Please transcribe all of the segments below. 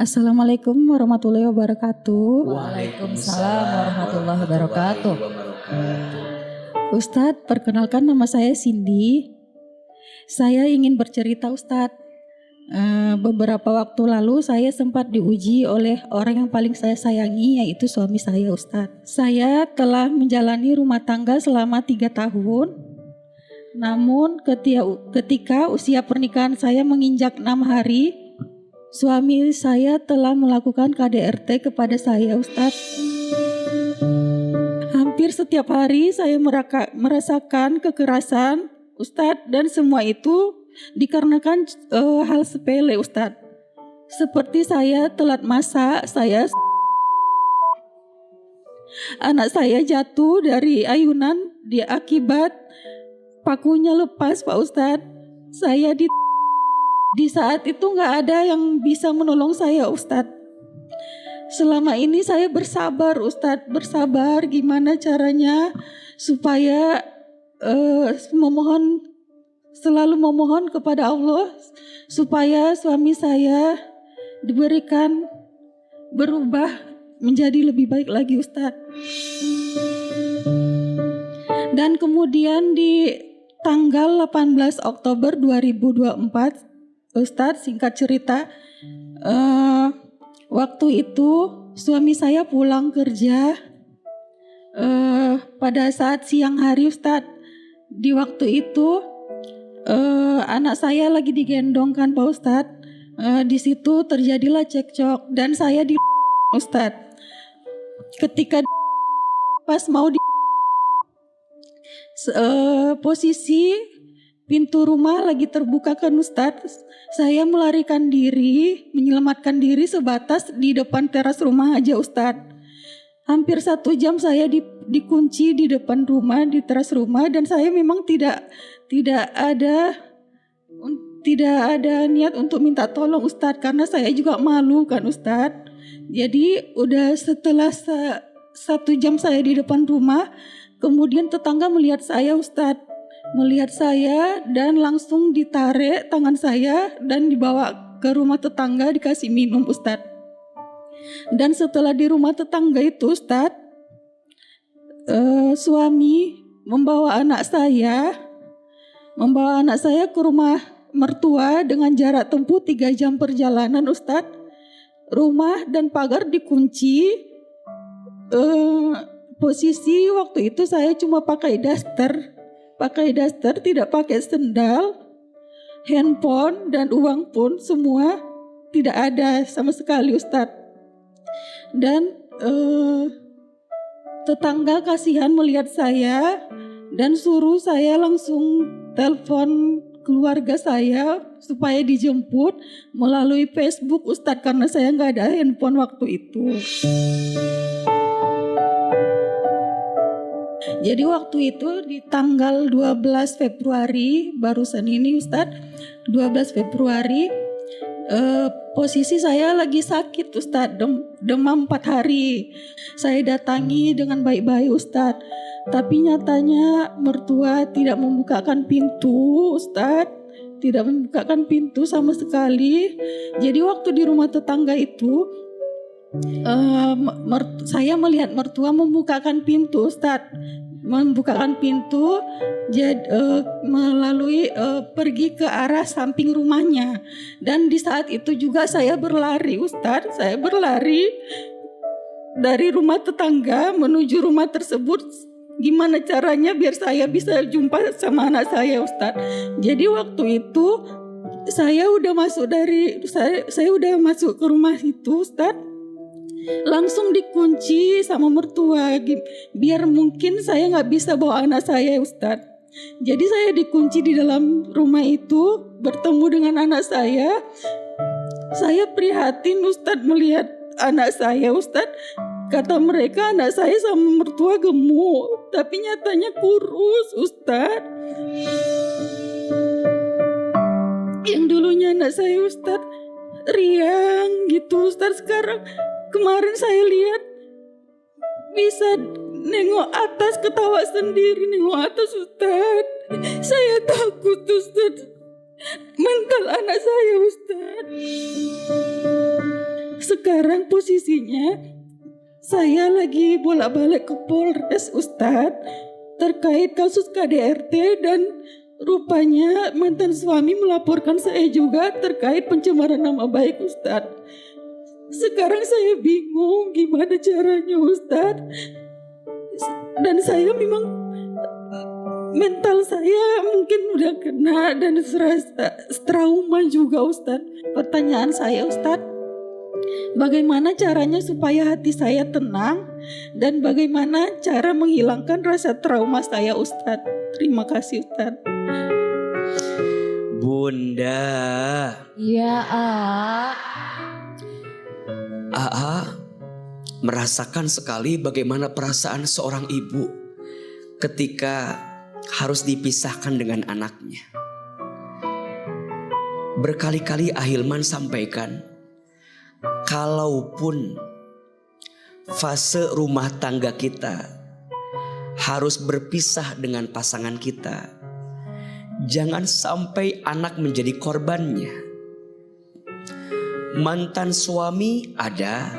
Assalamualaikum warahmatullahi wabarakatuh. Waalaikumsalam warahmatullahi wabarakatuh. Ustadz, perkenalkan nama saya Cindy. Saya ingin bercerita Ustadz. Beberapa waktu lalu saya sempat diuji oleh orang yang paling saya sayangi, yaitu suami saya Ustadz. Saya telah menjalani rumah tangga selama 3 tahun. Namun ketika usia pernikahan saya menginjak 6 hari, suami saya telah melakukan KDRT kepada saya Ustadz. Hampir setiap hari saya merasakan kekerasan Ustadz, dan semua itu dikarenakan hal sepele Ustadz. Seperti saya telat masak, anak saya jatuh dari ayunan akibat pakunya lepas Pak Ustadz. Saya di saat itu nggak ada yang bisa menolong saya Ustadz. Selama ini saya bersabar Ustadz, bersabar gimana caranya supaya selalu memohon kepada Allah supaya suami saya diberikan berubah menjadi lebih baik lagi Ustadz. Dan kemudian di tanggal 18 Oktober 2024 Ustadz, singkat cerita, waktu itu suami saya pulang kerja pada saat siang hari Ustadz. Di waktu itu anak saya lagi digendongkan Pak Ustadz. Di situ terjadilah cekcok dan saya di Ustadz. Ketika pas mau di posisi pintu rumah lagi terbuka kan Ustadz, saya melarikan diri, menyelamatkan diri sebatas di depan teras rumah aja Ustadz. Hampir 1 jam saya dikunci di depan rumah, di teras rumah, dan saya memang tidak ada niat untuk minta tolong Ustadz, karena saya juga malu kan Ustadz. Jadi udah setelah 1 jam saya di depan rumah, kemudian tetangga melihat saya Ustadz, melihat saya dan langsung ditarik tangan saya dan dibawa ke rumah tetangga, dikasih minum Ustadz. Dan setelah di rumah tetangga itu Ustadz, suami membawa anak saya ke rumah mertua dengan jarak tempuh 3 jam perjalanan Ustadz. Rumah dan pagar dikunci. Posisi waktu itu saya cuma pakai daster, tidak pakai sendal, handphone dan uang pun semua tidak ada sama sekali Ustadz. Dan tetangga kasihan melihat saya dan suruh saya langsung telepon keluarga saya supaya dijemput melalui Facebook Ustadz, karena saya nggak ada handphone waktu itu. Jadi waktu itu di tanggal 12 Februari barusan ini Ustadz, 12 Februari, posisi saya lagi sakit Ustadz, demam 4 hari. Saya datangi dengan baik-baik Ustadz, tapi nyatanya mertua tidak membukakan pintu Ustadz, tidak membukakan pintu sama sekali. Jadi waktu di rumah tetangga itu, saya melihat mertua membukakan pintu Ustadz, melalui pergi ke arah samping rumahnya. Dan di saat itu juga saya berlari Ustadz, saya berlari dari rumah tetangga menuju rumah tersebut. Gimana caranya biar saya bisa jumpa sama anak saya Ustadz. Jadi waktu itu saya udah masuk ke rumah itu Ustadz, langsung dikunci sama mertua biar mungkin saya nggak bisa bawa anak saya Ustadz. Jadi saya dikunci di dalam rumah itu bertemu dengan anak saya. Saya prihatin Ustadz melihat anak saya Ustadz. Kata mereka anak saya sama mertua gemuk, tapi nyatanya kurus Ustadz. Yang dulunya anak saya Ustadz riang gitu Ustadz, sekarang kemarin saya lihat bisa nengok atas, ketawa sendiri nengok atas Ustadz. Saya takut Ustadz, mental anak saya Ustadz. Sekarang posisinya saya lagi bolak-balik ke Polres Ustadz terkait kasus KDRT, dan rupanya mantan suami melaporkan saya juga terkait pencemaran nama baik Ustadz. Sekarang saya bingung gimana caranya Ustadz. Dan saya memang mental saya mungkin udah kena dan serasa trauma juga Ustadz. Pertanyaan saya Ustadz, bagaimana caranya supaya hati saya tenang dan bagaimana cara menghilangkan rasa trauma saya Ustadz? Terima kasih Ustadz. Bunda. Iya, AA merasakan sekali bagaimana perasaan seorang ibu ketika harus dipisahkan dengan anaknya. Berkali-kali Ahilman sampaikan, kalaupun fase rumah tangga kita harus berpisah dengan pasangan kita, jangan sampai anak menjadi korbannya. Mantan suami ada,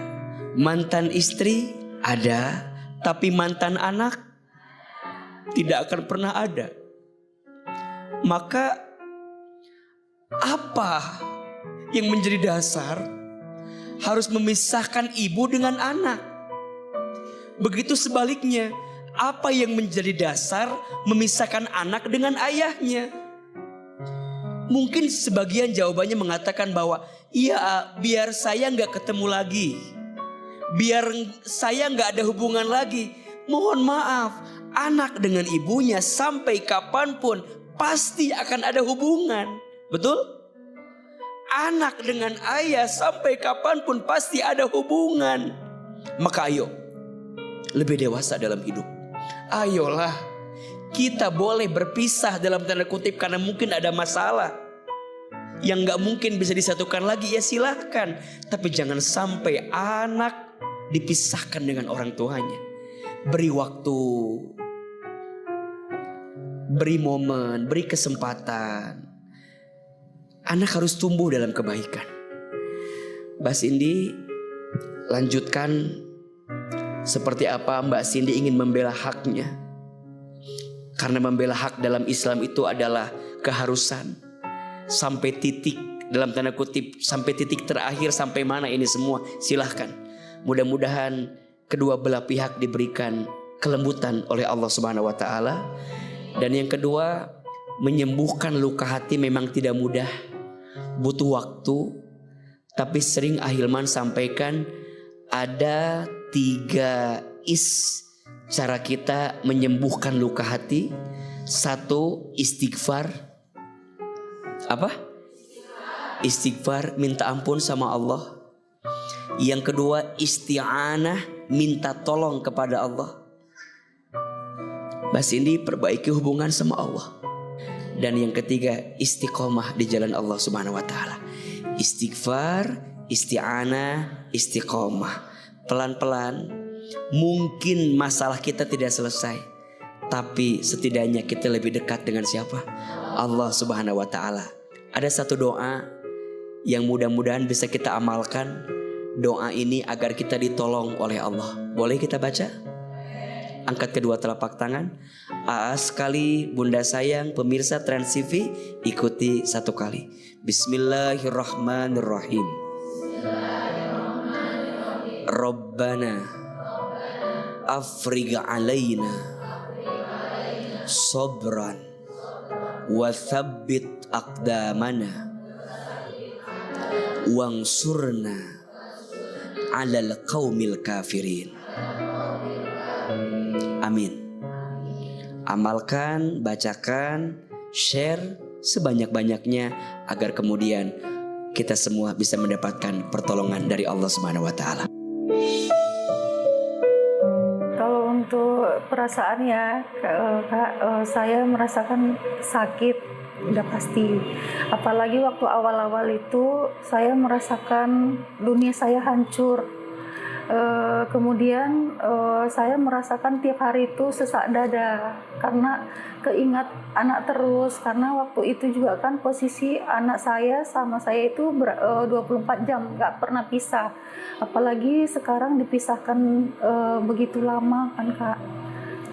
mantan istri ada, tapi mantan anak tidak akan pernah ada. Maka apa yang menjadi dasar harus memisahkan ibu dengan anak? Begitu sebaliknya, apa yang menjadi dasar memisahkan anak dengan ayahnya? Mungkin sebagian jawabannya mengatakan bahwa iya, biar saya nggak ketemu lagi, biar saya nggak ada hubungan lagi. Mohon maaf, anak dengan ibunya sampai kapanpun pasti akan ada hubungan. Betul? Anak dengan ayah sampai kapanpun pasti ada hubungan. Maka ayo, lebih dewasa dalam hidup. Ayolah, kita boleh berpisah dalam tanda kutip karena mungkin ada masalah yang gak mungkin bisa disatukan lagi, ya silahkan. Tapi jangan sampai anak dipisahkan dengan orang tuanya. Beri waktu, beri momen, beri kesempatan. Anak harus tumbuh dalam kebaikan. Mbak Cindy lanjutkan seperti apa Mbak Cindy ingin membela haknya. Karena membela hak dalam Islam itu adalah keharusan. Sampai titik, dalam tanda kutip, sampai titik terakhir, sampai mana ini semua, silahkan. Mudah-mudahan kedua belah pihak diberikan kelembutan oleh Allah Subhanahu wa Ta'ala. Dan yang kedua, menyembuhkan luka hati memang tidak mudah, butuh waktu. Tapi sering Ahilman sampaikan ada 3 cara kita menyembuhkan luka hati. 1, istighfar. Apa? Istighfar, minta ampun sama Allah. Yang kedua, isti'anah, minta tolong kepada Allah. Mbak Cindy perbaiki hubungan sama Allah. Dan yang ketiga, istiqomah di jalan Allah Subhanahu wa Ta'ala. Istighfar, isti'anah, istiqomah. Pelan-pelan. Mungkin masalah kita tidak selesai, tapi setidaknya kita lebih dekat dengan siapa? Allah Subhanahu wa Ta'ala. Ada satu doa yang mudah-mudahan bisa kita amalkan. Doa ini agar kita ditolong oleh Allah. Boleh kita baca? Angkat kedua telapak tangan. Sekali, Bunda sayang, pemirsa Trans TV, ikuti 1 kali. Bismillahirrahmanirrahim. Rabbana afrigh alaina sabran wa thabbit aqdamana wansurna 'alal qaumil kafirin. Amin. Amalkan, bacakan, share sebanyak-banyaknya agar kemudian kita semua bisa mendapatkan pertolongan dari Allah Subhanahu wa Ta'ala. Kalau untuk perasaannya, Kak, saya merasakan sakit, udah pasti. Apalagi waktu awal-awal itu saya merasakan dunia saya hancur. Kemudian saya merasakan tiap hari itu sesak dada karena keingat anak terus, karena waktu itu juga kan posisi anak saya sama saya itu 24 jam nggak pernah pisah, apalagi sekarang dipisahkan begitu lama kan Kak,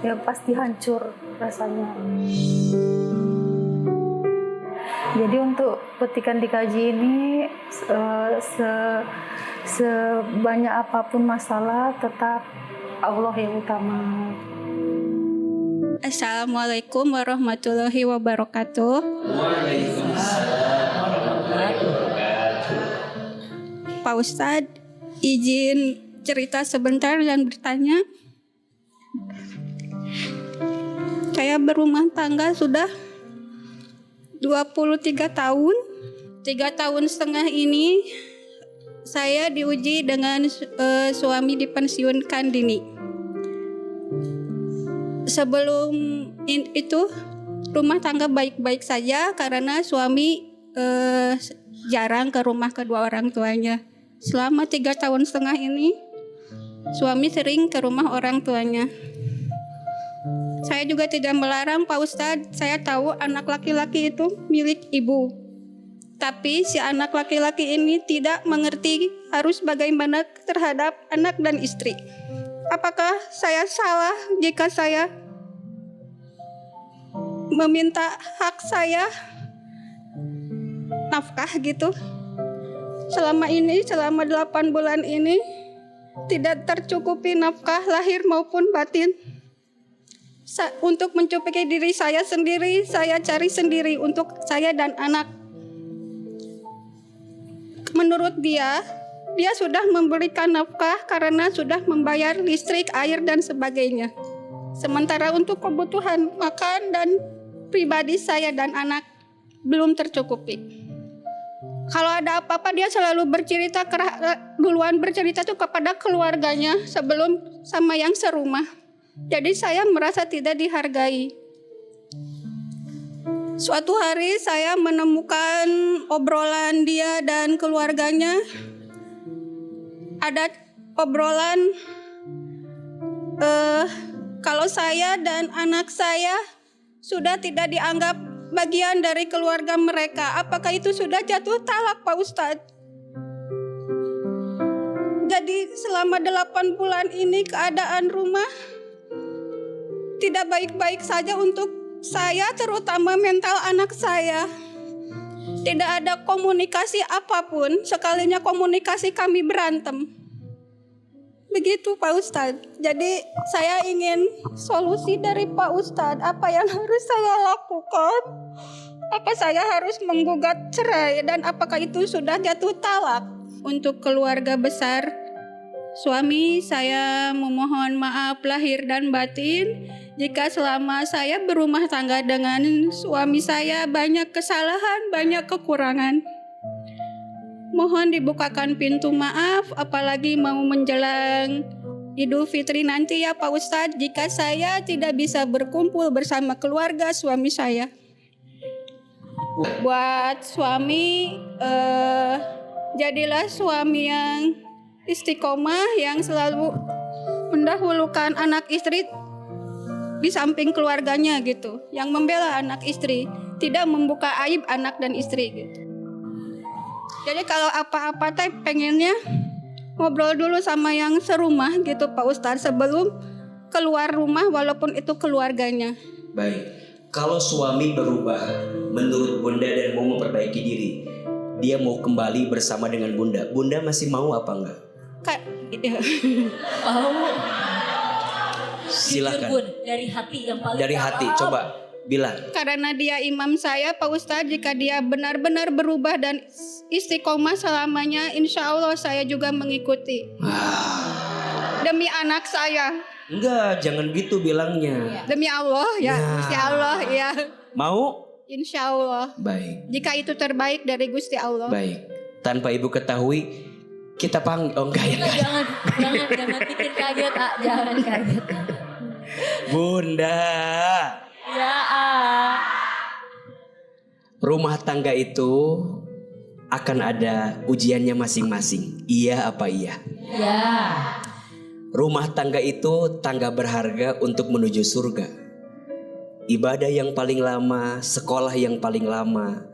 ya pasti hancur rasanya. Jadi untuk petikan dikaji ini sebanyak apapun masalah tetap Allah yang utama. Assalamualaikum warahmatullahi wabarakatuh. Pak Ustadz, izin cerita sebentar dan bertanya. Saya berumah tangga sudah 23 tahun. 3 tahun setengah ini saya diuji dengan suami dipensiunkan dini. Sebelum itu rumah tangga baik-baik saja karena suami jarang ke rumah kedua orang tuanya. Selama 3 tahun setengah ini suami sering ke rumah orang tuanya. Saya juga tidak melarang Pak Ustadz, saya tahu anak laki-laki itu milik ibu. Tapi si anak laki-laki ini tidak mengerti harus bagaimana terhadap anak dan istri. Apakah saya salah jika saya meminta hak saya nafkah gitu? Selama 8 bulan ini tidak tercukupi nafkah lahir maupun batin. Untuk mencukupi diri saya sendiri, saya cari sendiri untuk saya dan anak. Menurut dia sudah memberikan nafkah karena sudah membayar listrik, air, dan sebagainya. Sementara untuk kebutuhan makan dan pribadi saya dan anak belum tercukupi. Kalau ada apa-apa dia selalu duluan bercerita tuh kepada keluarganya sebelum sama yang serumah. Jadi saya merasa tidak dihargai. Suatu hari saya menemukan obrolan dia dan keluarganya. Ada obrolan kalau saya dan anak saya sudah tidak dianggap bagian dari keluarga mereka. Apakah itu sudah jatuh talak Pak Ustadz? Jadi selama 8 bulan ini keadaan rumah tidak baik-baik saja untuk saya, terutama mental anak saya. Tidak ada komunikasi apapun, sekalinya komunikasi kami berantem. Begitu Pak Ustadz. Jadi saya ingin solusi dari Pak Ustadz. Apa yang harus saya lakukan? Apa saya harus menggugat cerai? Dan apakah itu sudah jatuh talak? Untuk keluarga besar suami, saya memohon maaf lahir dan batin jika selama saya berumah tangga dengan suami saya banyak kesalahan, banyak kekurangan. Mohon dibukakan pintu maaf, apalagi mau menjelang Idul Fitri nanti ya Pak Ustadz, jika saya tidak bisa berkumpul bersama keluarga suami saya. Buat suami, jadilah suami yang istiqomah, yang selalu mendahulukan anak istri di samping keluarganya gitu, yang membela anak istri, tidak membuka aib anak dan istri gitu. Jadi kalau apa-apa teh pengennya ngobrol dulu sama yang serumah gitu Pak Ustadz sebelum keluar rumah walaupun itu keluarganya. Baik, kalau suami berubah menurut Bunda dan mau memperbaiki diri, dia mau kembali bersama dengan Bunda, Bunda masih mau apa enggak? Mau. Silakan. Bun, dari hati yang paling dari hati, coba bilang. Karena dia imam saya Pak Ustadz, jika dia benar-benar berubah dan istiqomah selamanya, insya Allah saya juga mengikuti. Demi anak saya. Enggak, jangan gitu bilangnya. Demi Allah ya, Gusti Allah ya. Mau? Insya Allah. Baik. Jika itu terbaik dari Gusti Allah. Baik. Tanpa ibu ketahui, kita enggak ya. Jangan bikin kaget, jangan kaget. Bunda. Ya, Rumah tangga itu akan ada ujiannya masing-masing. Iya apa iya? Ya. Rumah tangga itu tangga berharga untuk menuju surga. Ibadah yang paling lama, sekolah yang paling lama.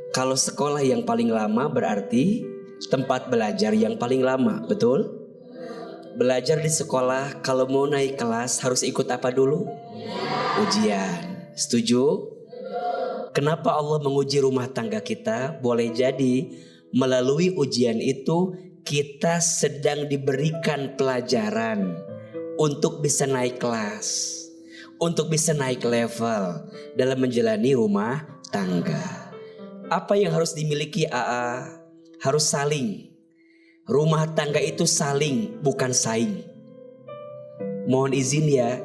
Kalau sekolah yang paling lama berarti tempat belajar yang paling lama, betul? Belajar di sekolah kalau mau naik kelas harus ikut apa dulu? Ujian. Setuju? Kenapa Allah menguji rumah tangga kita? Boleh jadi melalui ujian itu kita sedang diberikan pelajaran untuk bisa naik kelas, untuk bisa naik level dalam menjalani rumah tangga. Apa yang harus dimiliki AA? Harus saling. Rumah tangga itu saling, bukan saing. Mohon izin ya,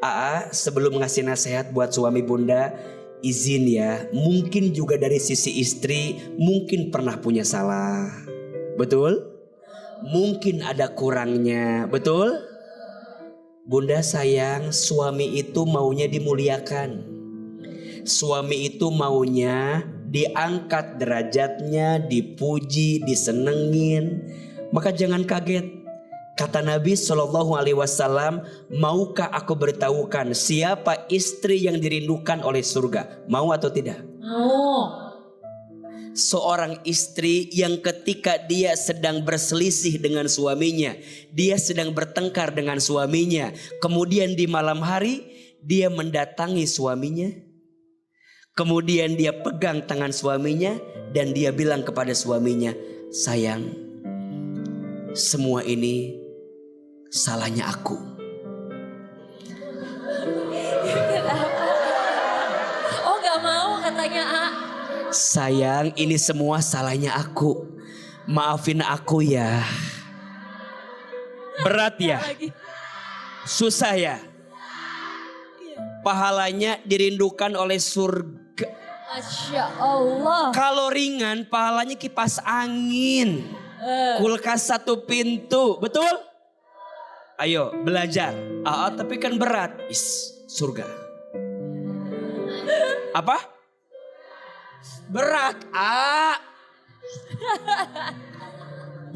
AA sebelum ngasih nasihat buat suami bunda, izin ya, mungkin juga dari sisi istri mungkin pernah punya salah. Betul? Mungkin ada kurangnya, betul? Bunda sayang, suami itu maunya dimuliakan. Suami itu maunya diangkat derajatnya, dipuji, disenengin. Maka jangan kaget. Kata Nabi SAW, maukah aku beritahukan siapa istri yang dirindukan oleh surga? Mau atau tidak? Mau. Seorang istri yang ketika dia sedang berselisih dengan suaminya, dia sedang bertengkar dengan suaminya, kemudian di malam hari dia mendatangi suaminya, kemudian dia pegang tangan suaminya dan dia bilang kepada suaminya, sayang, semua ini salahnya aku. Oh gak mau katanya A. Sayang, ini semua salahnya aku. Maafin aku ya. Berat ya? Susah ya? Pahalanya dirindukan oleh surga. Masya Allah. Kalau ringan pahalanya kipas angin. Kulkas satu pintu. Betul? Ayo belajar. Tapi kan berat. Surga. Apa? Berat.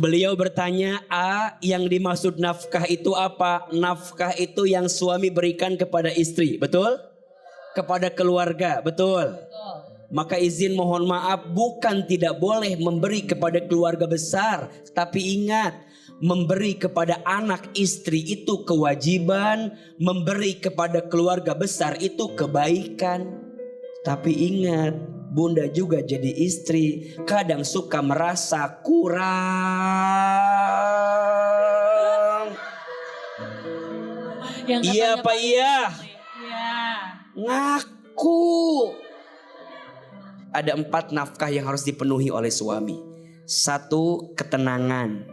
Beliau bertanya, yang dimaksud nafkah itu apa? Nafkah itu yang suami berikan kepada istri. Betul? Kepada keluarga. Betul? Maka izin mohon maaf, bukan tidak boleh memberi kepada keluarga besar. Tapi ingat, memberi kepada anak istri itu kewajiban, memberi kepada keluarga besar itu kebaikan. Tapi ingat, bunda juga jadi istri, kadang suka merasa kurang. Iya apa iya? Iya. Ngaku. Ada 4 nafkah yang harus dipenuhi oleh suami. 1, ketenangan.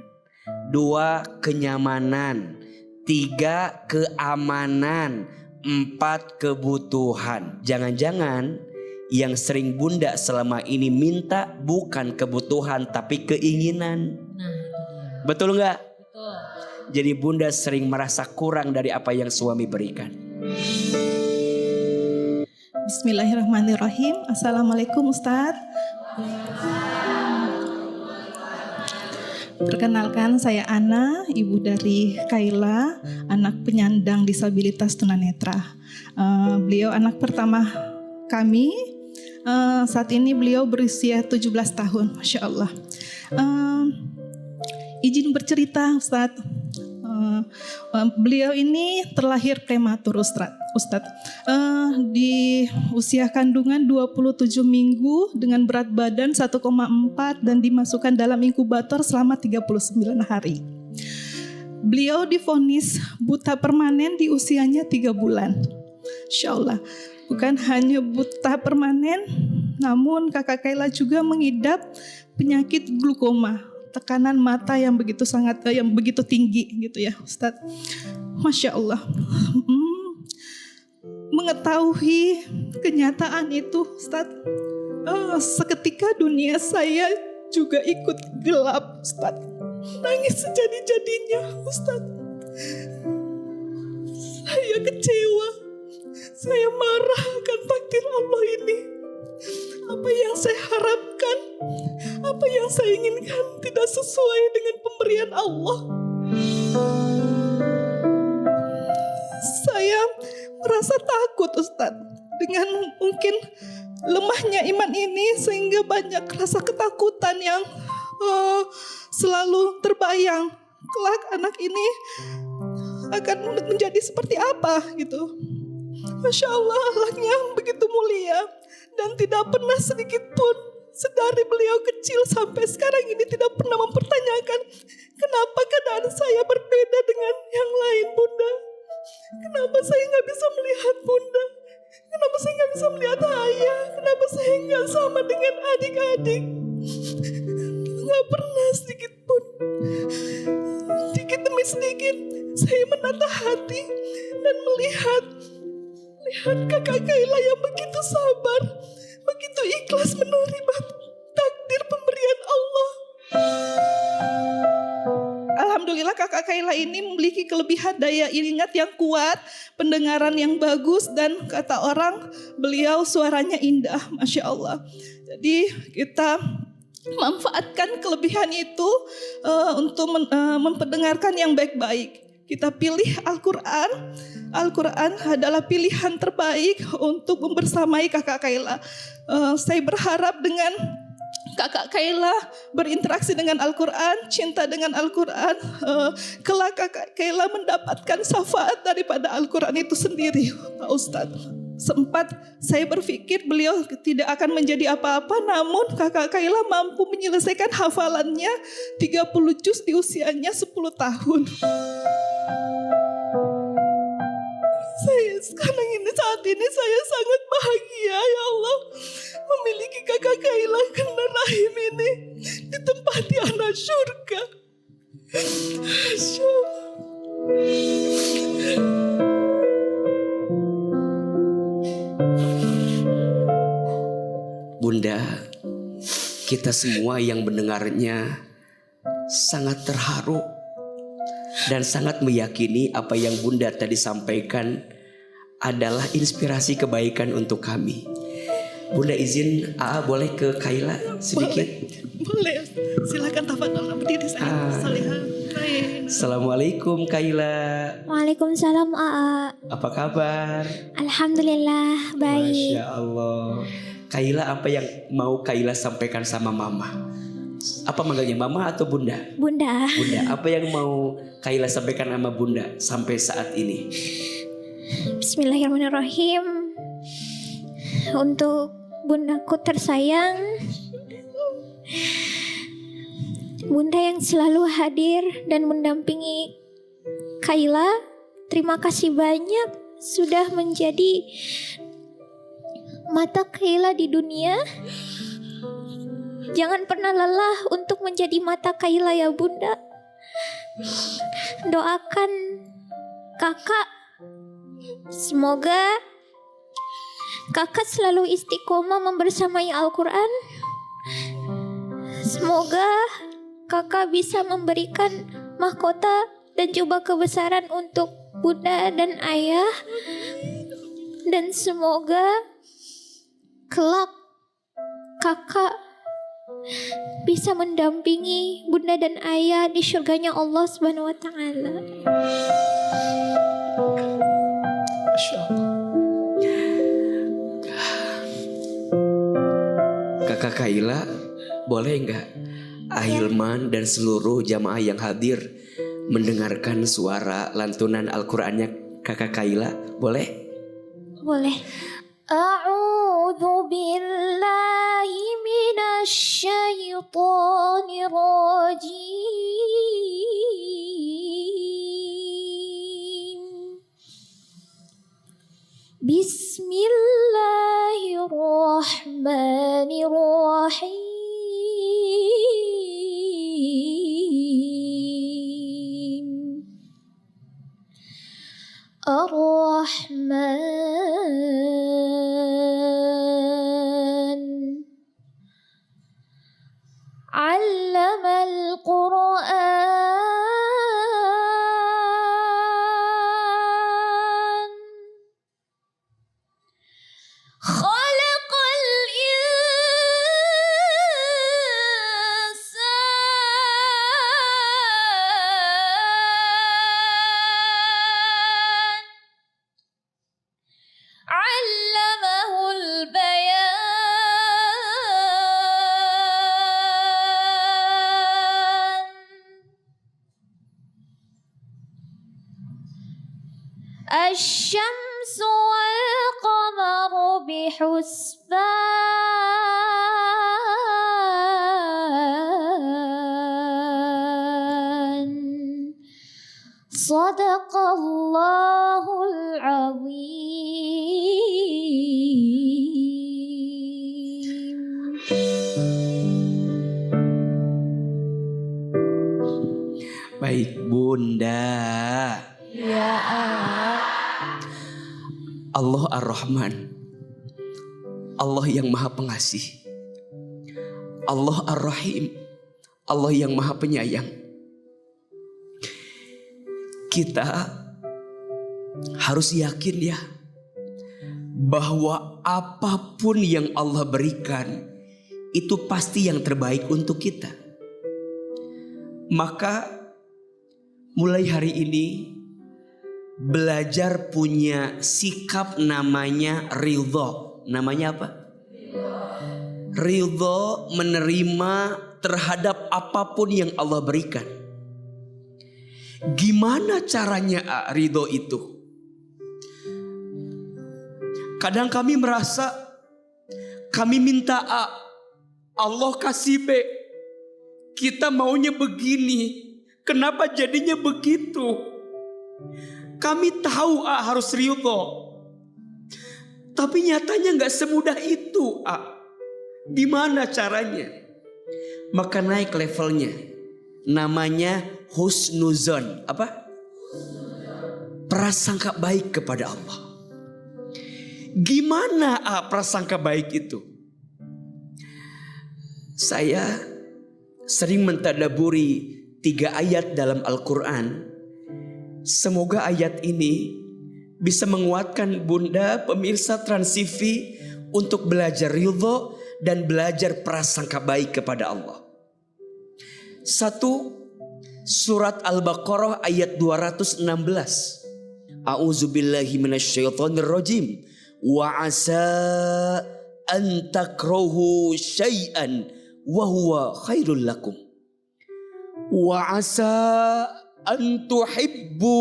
2, kenyamanan. 3, keamanan. 4, kebutuhan. Jangan-jangan yang sering bunda selama ini minta bukan kebutuhan tapi keinginan. Nah, betul nggak? betul. Jadi bunda sering merasa kurang dari apa yang suami berikan. Bismillahirrahmanirrahim. Assalamualaikum Ustadz. Perkenalkan, saya Ana, ibu dari Kaila, anak penyandang disabilitas tunanetra. Beliau anak pertama kami. Saat ini beliau berusia 17 tahun, Masya Allah. Izin bercerita Ustadz. Beliau ini terlahir prematur Ustadz. Di usia kandungan 27 minggu dengan berat badan 1,4 dan dimasukkan dalam inkubator selama 39 hari. Beliau divonis buta permanen di usianya 3 bulan. Insya Allah. Bukan hanya buta permanen, namun kakak Kaila juga mengidap penyakit glukoma, tekanan mata yang begitu tinggi gitu ya Ustadz. Masya Allah. Mengetahui kenyataan itu Ustadz, seketika dunia saya juga ikut gelap Ustadz. Nangis sejadi-jadinya Ustadz. Saya kecewa, saya marah akan takdir Allah ini. Apa yang saya harapkan, apa yang saya inginkan tidak sesuai dengan pemberian Allah. Saya merasa takut Ustadz dengan mungkin lemahnya iman ini, sehingga banyak rasa ketakutan yang selalu terbayang. Kelak anak ini akan menjadi seperti apa gitu. Masya Allah, akhlaknya begitu mulia dan tidak pernah sedikit pun sedari beliau kecil sampai sekarang ini tidak pernah mempertanyakan kenapa keadaan saya berbeda dengan yang lain Bunda. Kenapa saya nggak bisa melihat Bunda? Kenapa saya nggak bisa melihat ayah? Kenapa saya nggak sama dengan adik-adik? Nggak pernah sedikit pun. Sedikit demi sedikit saya menata hati dan melihat kakak Kayla yang begitu sabar, begitu ikhlas menerima takdir pemberian Allah. Alhamdulillah kakak Kayla ini memiliki kelebihan daya ingat yang kuat, pendengaran yang bagus, dan kata orang beliau suaranya indah, Masya Allah. Jadi kita manfaatkan kelebihan itu untuk memperdengarkan yang baik-baik. Kita pilih Al-Quran. Al-Quran adalah pilihan terbaik untuk membersamai kakak Kayla. Saya berharap dengan kakak Kayla berinteraksi dengan Al-Quran, cinta dengan Al-Quran, kelak kakak Kayla mendapatkan syafaat daripada Al-Quran itu sendiri, Pak Ustadz. Sempat saya berpikir beliau tidak akan menjadi apa-apa, namun kakak Kayla mampu menyelesaikan hafalannya 30 juz di usianya 10 tahun. Saat ini saya sangat bahagia ya Allah memiliki kakak Kayla karena rahim ini ditempati anak surga. Masya Allah. Bunda, kita semua yang mendengarnya sangat terharu dan sangat meyakini apa yang Bunda tadi sampaikan adalah inspirasi kebaikan untuk kami. Bunda izin boleh ke Kayla sedikit? Boleh. Silakan tafadhol, berdiri saya. Assalamualaikum Kayla. Waalaikumsalam Aa. Apa kabar? Alhamdulillah baik. Masya Allah. Kayla, apa yang mau Kayla sampaikan sama Mama? Apa manggilnya, Mama atau Bunda? Bunda. Bunda, apa yang mau Kayla sampaikan sama Bunda sampai saat ini? Bismillahirrahmanirrahim. Untuk bundaku tersayang, Bunda yang selalu hadir dan mendampingi Kayla, terima kasih banyak sudah menjadi mata Kayla di dunia. Jangan pernah lelah untuk menjadi mata Kayla ya Bunda. Doakan kakak, semoga kakak selalu istiqomah membersamai Al-Quran. Semoga kakak bisa memberikan mahkota dan juga kebesaran untuk Bunda dan Ayah. Dan semoga kelak kakak bisa mendampingi Bunda dan Ayah di surganya Allah Subhanahu wa Ta'ala. Masya Allah. Kakak Kayla, boleh nggak Ahilman dan seluruh jamaah yang hadir mendengarkan suara lantunan Al-Qur'annya kakak Kayla? Boleh? Boleh. A'udzu billahi minasy syaithanir rajim. Bismillahirrahmanirrahim. Ar-Rahman 'allamal Qur'an khalaqal الشمس والقمر بحسبان صدق الله العظيم. Baik Bunda. Ya Allah. Allah Ar-Rahman, Allah yang maha pengasih, Allah Ar-Rahim, Allah yang maha penyayang. Kita harus yakin ya, bahwa apapun yang Allah berikan itu pasti yang terbaik untuk kita. Maka mulai hari ini belajar punya sikap namanya ridho. Namanya apa? Ridho, menerima terhadap apapun yang Allah berikan. Gimana caranya ridho itu? Kadang kami merasa kami minta A, Allah kasih B. Kita maunya begini, kenapa jadinya begitu? Kami tahu harus ridho, tapi nyatanya gak semudah itu. Gimana caranya? Maka naik levelnya, namanya husnuzon. Apa? Prasangka baik kepada Allah. Gimana prasangka baik itu? Saya sering mentadaburi 3 ayat dalam Al-Quran. Semoga ayat ini bisa menguatkan Bunda pemirsa Trans TV untuk belajar ridho dan belajar prasangka baik kepada Allah. 1, surat Al-Baqarah ayat 216. A'udzubillahi minasyaitonirrajim. Wa asa an takrahu syai'an wa huwa khairul lakum. Wa asa an tuhibbu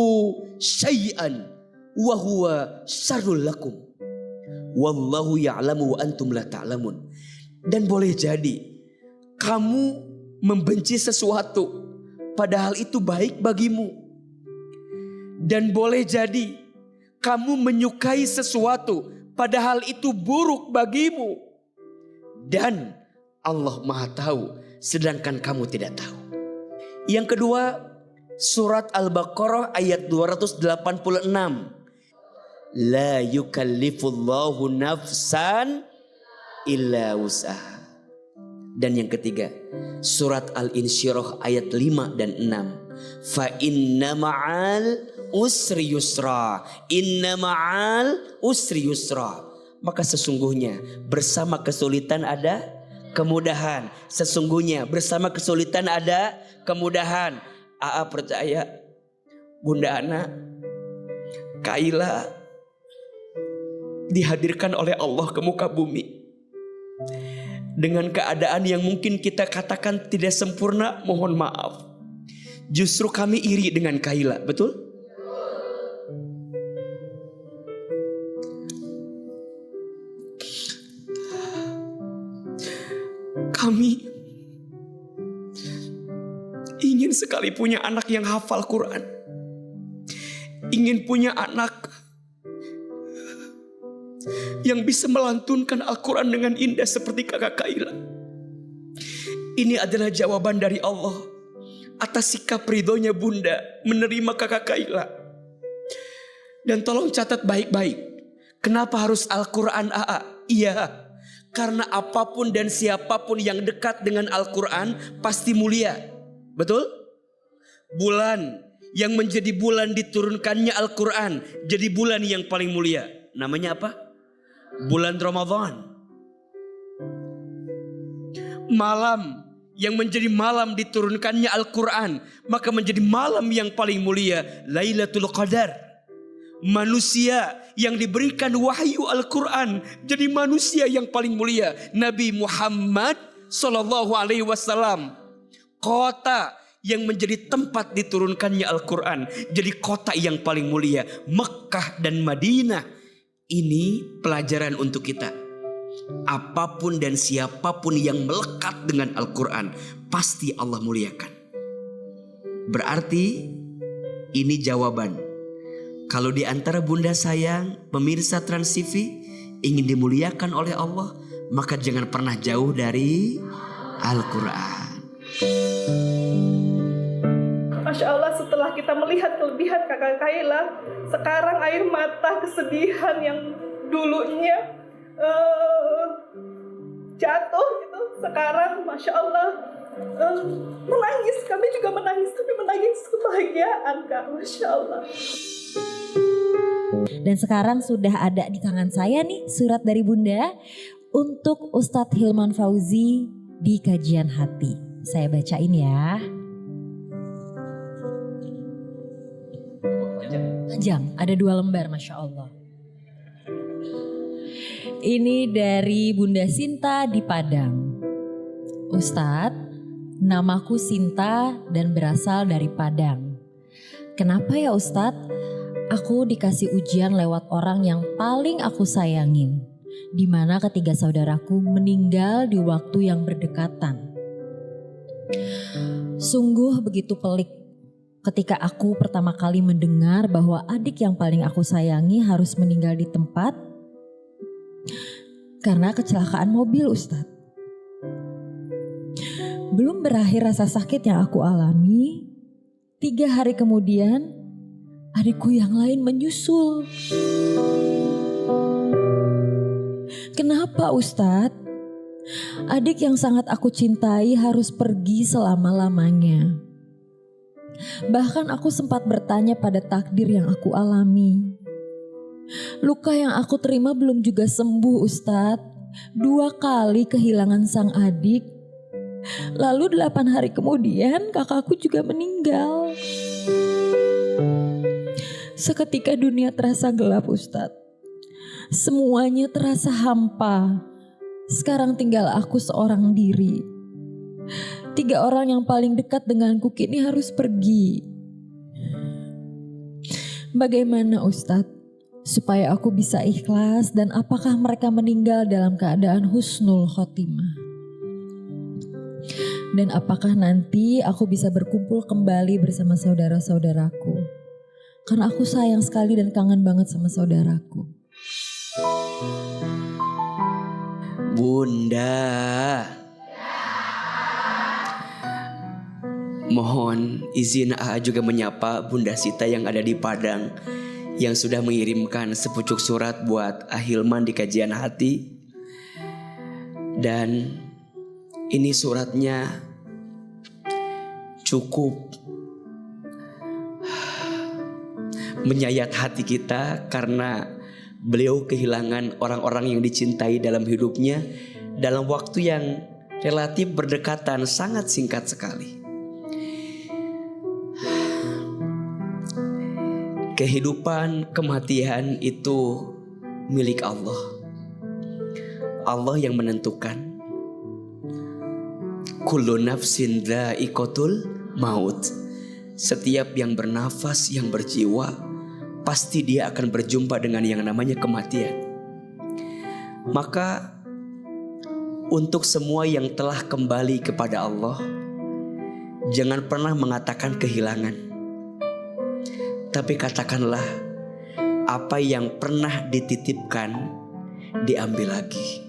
syai'an wa huwa syarrul lakum. Wallahu ya'lamu wa antum la ta'lamun. Dan boleh jadi kamu membenci sesuatu padahal itu baik bagimu. Dan boleh jadi kamu menyukai sesuatu padahal itu buruk bagimu. Dan Allah Maha tahu sedangkan kamu tidak tahu. Yang kedua, surat Al-Baqarah ayat 286. La yukallifullahu nafsan illa wus'aha. Dan yang ketiga, surat Al-Insyirah ayat 5 dan 6. Fa inna ma'al usri yusra. Inna ma'al usri yusra. Maka sesungguhnya bersama kesulitan ada kemudahan. Sesungguhnya bersama kesulitan ada kemudahan. AA percaya Bunda Ana, Kaila dihadirkan oleh Allah ke muka bumi dengan keadaan yang mungkin kita katakan tidak sempurna, mohon maaf. Justru kami iri dengan Kaila, betul? Kami ingin sekali punya anak yang hafal Quran. Ingin punya anak yang bisa melantunkan Al-Quran dengan indah seperti kakak Kaila. Ini adalah jawaban dari Allah atas sikap ridhonya Bunda menerima kakak Kaila. Dan tolong catat baik-baik, kenapa harus Al-Quran AA? Iya, karena apapun dan siapapun yang dekat dengan Al-Quran pasti mulia. Betul? Bulan yang menjadi bulan diturunkannya Al-Quran jadi bulan yang paling mulia. Namanya apa? Bulan Ramadan. Malam yang menjadi malam diturunkannya Al-Quran maka menjadi malam yang paling mulia, Lailatul Qadar. Manusia yang diberikan wahyu Al-Quran jadi manusia yang paling mulia, Nabi Muhammad SAW. Kota yang menjadi tempat diturunkannya Al-Quran, jadi kota yang paling mulia, Mekah dan Madinah. Ini pelajaran untuk kita. Apapun dan siapapun yang melekat dengan Al-Quran, pasti Allah muliakan. Berarti ini jawaban. Kalau di antara bunda sayang, pemirsa Trans TV ingin dimuliakan oleh Allah, maka jangan pernah jauh dari Al-Quran. Masya Allah, setelah kita melihat kelebihan kakak Kaila, sekarang air mata kesedihan yang dulunya jatuh gitu, sekarang Masya Allah menangis. Kami juga menangis, tapi menangis kebahagiaan Kak, Masya Allah. Dan sekarang sudah ada di tangan saya nih surat dari Bunda untuk Ustadz Hilman Fauzi di kajian hati. Saya bacain ya. Panjang, ada 2 lembar, Masya Allah. Ini dari Bunda Sinta di Padang. Ustadz, namaku Sinta dan berasal dari Padang. Kenapa ya Ustadz? Aku dikasih ujian lewat orang yang paling aku sayangin, di mana ketiga saudaraku meninggal di waktu yang berdekatan. Sungguh begitu pelik ketika aku pertama kali mendengar bahwa adik yang paling aku sayangi harus meninggal di tempat karena kecelakaan mobil, Ustadz. Belum berakhir rasa sakit yang aku alami, 3 hari kemudian adikku yang lain menyusul. Kenapa Ustadz? Adik yang sangat aku cintai harus pergi selama-lamanya. Bahkan aku sempat bertanya pada takdir yang aku alami. Luka yang aku terima belum juga sembuh Ustadz. 2 kali kehilangan sang adik. Lalu 8 hari kemudian kakakku juga meninggal. Seketika dunia terasa gelap Ustadz. Semuanya terasa hampa. Sekarang tinggal aku seorang diri. 3 orang yang paling dekat denganku kini harus pergi. Bagaimana Ustadz supaya aku bisa ikhlas, dan apakah mereka meninggal dalam keadaan husnul khotimah? Dan apakah nanti aku bisa berkumpul kembali bersama saudara-saudaraku? Karena aku sayang sekali dan kangen banget sama saudaraku. Bunda, mohon izin AA juga menyapa Bunda Sita yang ada di Padang, yang sudah mengirimkan sepucuk surat buat Ahilman di kajian hati. Dan ini suratnya cukup menyayat hati kita karena beliau kehilangan orang-orang yang dicintai dalam hidupnya dalam waktu yang relatif berdekatan, sangat singkat sekali. Kehidupan, kematian itu milik Allah. Allah yang menentukan. Kullu nafsin dha'iqatul maut. Setiap yang bernafas, yang berjiwa, pasti dia akan berjumpa dengan yang namanya kematian. Maka untuk semua yang telah kembali kepada Allah, jangan pernah mengatakan kehilangan. Tapi katakanlah, apa yang pernah dititipkan diambil lagi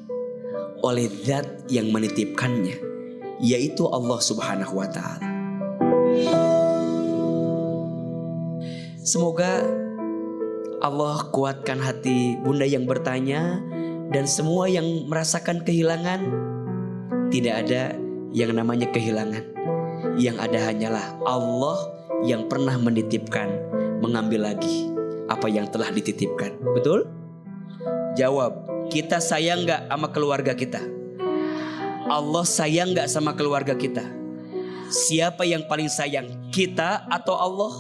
oleh zat yang menitipkannya, yaitu Allah Subhanahu wa ta'ala. Semoga Allah kuatkan hati Bunda yang bertanya, dan semua yang merasakan kehilangan. Tidak ada yang namanya kehilangan. Yang ada hanyalah Allah yang pernah menitipkan, mengambil lagi apa yang telah dititipkan. Betul? Jawab, kita sayang gak sama keluarga kita? Allah sayang gak sama keluarga kita? Siapa yang paling sayang, kita atau Allah?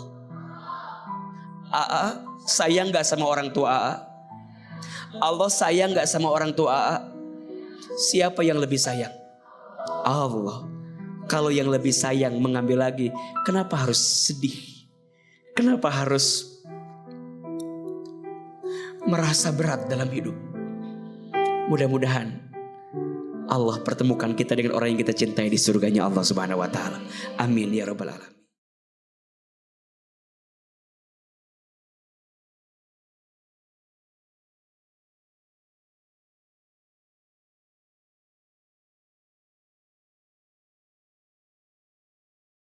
AA sayang gak sama orang tua AA? Allah sayang gak sama orang tua AA? Siapa yang lebih sayang? Allah. Kalau yang lebih sayang mengambil lagi, kenapa harus sedih? Kenapa harus merasa berat dalam hidup? Mudah-mudahan Allah pertemukan kita dengan orang yang kita cintai di surganya Allah Subhanahu wa taala. Amin ya rabbal alamin.